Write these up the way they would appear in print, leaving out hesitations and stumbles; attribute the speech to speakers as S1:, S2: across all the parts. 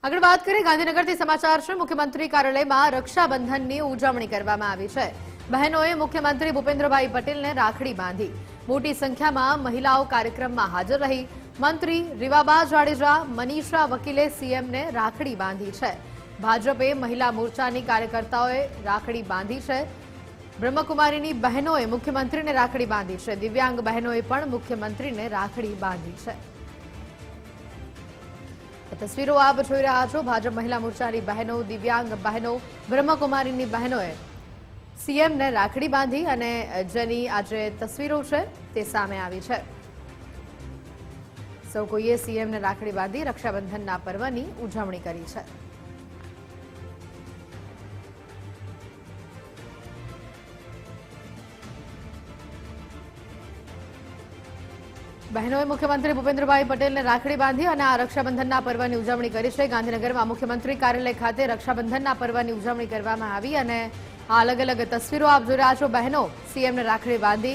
S1: આગળ વાત કરીએ ગાંધીનગરથી સમાચાર છે। મુખ્યમંત્રી કાર્યાલયમાં રક્ષાબંધનની ઉજવણી કરવામાં આવી છે। બહેનોએ મુખ્યમંત્રી ભૂપેન્દ્રભાઈ પટેલને રાખડી બાંધી। મોટી સંખ્યામાં મહિલાઓ કાર્યક્રમમાં હાજર રહી। મંત્રી રીવાબા જાડેજા, મનીષા વકીલે સીએમને રાખડી બાંધી છે। ભાજપે મહિલા મોરચાની કાર્યકર્તાઓએ રાખડી બાંધી છે। બ્રહ્મકુમારીની બહેનોએ મુખ્યમંત્રીને રાખડી બાંધી છે। દિવ્યાંગ બહેનોએ પણ મુખ્યમંત્રીને રાખડી બાંધી છે। તસવીરો આપ જોઈ રહ્યા છો। ભાજપ મહિલા મોરચાની બહેનો, દિવ્યાંગ બહેનો, બ્રહ્મકુમારીની બહેનોએ સીએમને રાખડી બાંધી અને જેની આજે તસવીરો છે તે સામે આવી છે। સૌ કોઈએ સીએમને રાખડી બાંધી રક્ષાબંધનના પર્વની ઉજવણી કરી છે। બહેનોએ મુખ્યમંત્રી ભૂપેન્દ્રભાઈ પટેલને રાખડી બાંધી અને આ રક્ષાબંધનના પર્વની ઉજવણી કરી છે। ગાંધીનગરમાં મુખ્યમંત્રી કાર્યાલય ખાતે રક્ષાબંધનના પર્વની ઉજવણી કરવામાં આવી અને આ અલગ અલગ તસવીરો આપ જોઈ રહ્યા છો। બહેનો સીએમને રાખડી બાંધી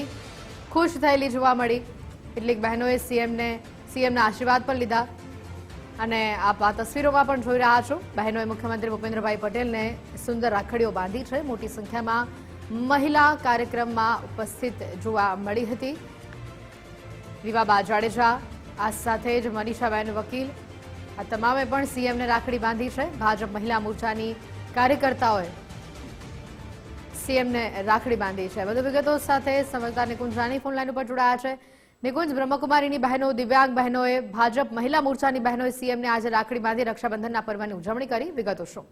S1: ખુશ થયેલી જોવા મળી। કેટલીક બહેનોએ સીએમના આશીર્વાદ પણ લીધા અને આપ આ તસવીરોમાં પણ જોઈ રહ્યા છો। બહેનોએ મુખ્યમંત્રી ભૂપેન્દ્રભાઈ પટેલને સુંદર રાખડીઓ બાંધી છે। મોટી સંખ્યામાં મહિલા કાર્યક્રમમાં ઉપસ્થિત જોવા મળી હતી। રીવાબા જાડેજા, આ સાથે જ મનીષાબેન વકીલ, આ તમામે પણ સીએમને રાખડી બાંધી છે। ભાજપ મહિલા મોરચાની કાર્યકર્તાઓએ સીએમને રાખડી બાંધી છે। વધુ વિગતો સાથે સંવાદદાતા નિકુંજ રાની ફોનલાઈન ઉપર જોડાયા છે। નિકુંજ, બ્રહ્મકુમારીની બહેનો, દિવ્યાંગ બહેનોએ, ભાજપ મહિલા મોરચાની બહેનોએ સીએમને આજે રાખડી બાંધી રક્ષાબંધનના પર્વની ઉજવણી કરી। વિગતો શું?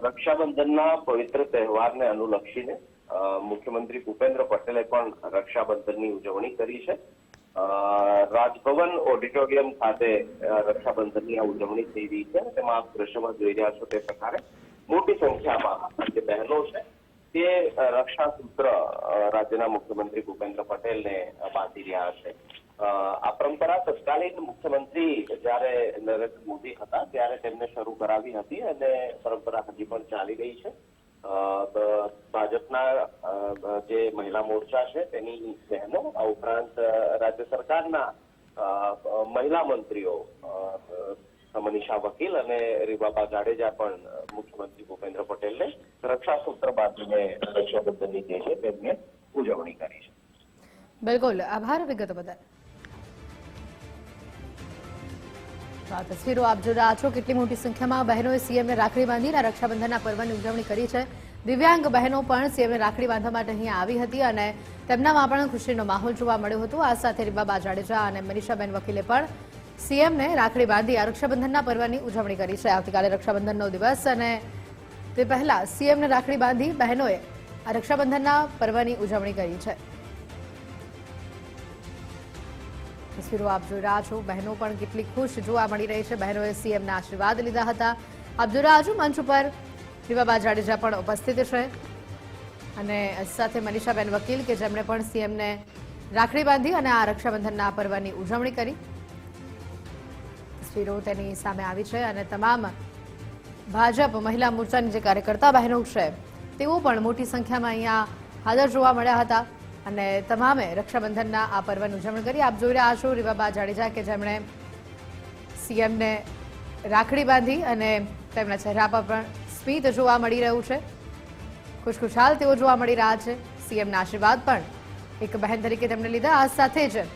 S2: રક્ષાબંધનના પવિત્ર તહેવારને અનુલક્ષીને મુખ્યમંત્રી ભૂપેન્દ્ર પટેલે પણ રક્ષાબંધનની ઉજવણી કરી છે। રાજભવન ઓડિટોરિયમ ખાતે રક્ષાબંધનની આ ઉજવણી થઈ રહી છે। તેમાં આપ દ્રશ્યમાં જોઈ રહ્યા છો તે પ્રકારે મોટી સંખ્યામાં જે બહેનો છે તે રક્ષાસૂત્ર રાજ્યના મુખ્યમંત્રી ભૂપેન્દ્ર પટેલને બાંધી રહ્યા છે। આ પરંપરા તત્કાલીન મુખ્યમંત્રી જ્યારે નરેન્દ્ર મોદી હતા ત્યારે તેમને શરૂ કરાવી હતી અને પરંપરા હજી પણ ચાલી રહી છે। ભાજપના જે મહિલા મોરચા છે તેની બહેનો, આ ઉપરાંત રાજ્ય સરકારના મહિલા મંત્રીઓ મનીષા વકીલ અને રીવાબા જાડેજા પણ મુખ્યમંત્રી ભૂપેન્દ્ર પટેલને રક્ષાસૂત્ર બાંધીને રક્ષાબંધનની જે છે તેમને ઉજવણી કરી છે।
S1: બિલકુલ, આભાર વિગતો બદલ। આ તસવીરો આપ જોઈ રહ્યા છો। કેટલી મોટી સંખ્યામાં બહેનોએ સીએમને રાખડી બાંધીને રક્ષાબંધનના પર્વની ઉજવણી કરી છે। દિવ્યાંગ બહેનો પણ સીએમને રાખડી બાંધવા માટે અહીંયા આવી હતી અને તેમનામાં પણ ખુશીનો માહોલ જોવા મળ્યો હતો। આ સાથે રીવાબા જાડેજા અને મનીષાબેન વકીલે પણ સીએમને રાખડી બાંધી આ રક્ષાબંધનના પર્વની ઉજવણી કરી છે। આવતીકાલે રક્ષાબંધનનો દિવસ અને તે પહેલા સીએમને રાખડી બાંધી બહેનોએ આ રક્ષાબંધનના પર્વની ઉજવણી કરી છે। તસવીરો આપ જોઈ રહ્યા છો। બહેનો પણ કેટલી ખુશ જોવા મળી રહી છે। બહેનોએ સીએમના આશીર્વાદ લીધા હતા। આપ જોઈ રહ્યા છો મંચ ઉપર રીવાબા જાડેજા પણ ઉપસ્થિત છે અને સાથે મનીષાબેન વકીલ કે જેમણે પણ સીએમને રાખડી બાંધી અને આ રક્ષાબંધનના પર્વની ઉજવણી કરી। તસવીરો તેની સામે આવી છે અને તમામ ભાજપ મહિલા મોરચાની જે કાર્યકર્તા બહેનો છે તેઓ પણ મોટી સંખ્યામાં અહીંયા હાજર જોવા મળ્યા હતા અને તમામે રક્ષાબંધનના આ પર્વની ઉજવણી કરી। આપ જોઈ રહ્યા છો રીવાબા જાડેજા કે જેમણે સીએમને રાખડી બાંધી અને તેમના ચહેરા પર પણ સ્મિત જોવા મળી રહ્યું છે। ખુશખુશાલ તેઓ જોવા મળી રહ્યા છે। સીએમના આશીર્વાદ પણ એક બહેન તરીકે તેમને લીધા। આ સાથે જ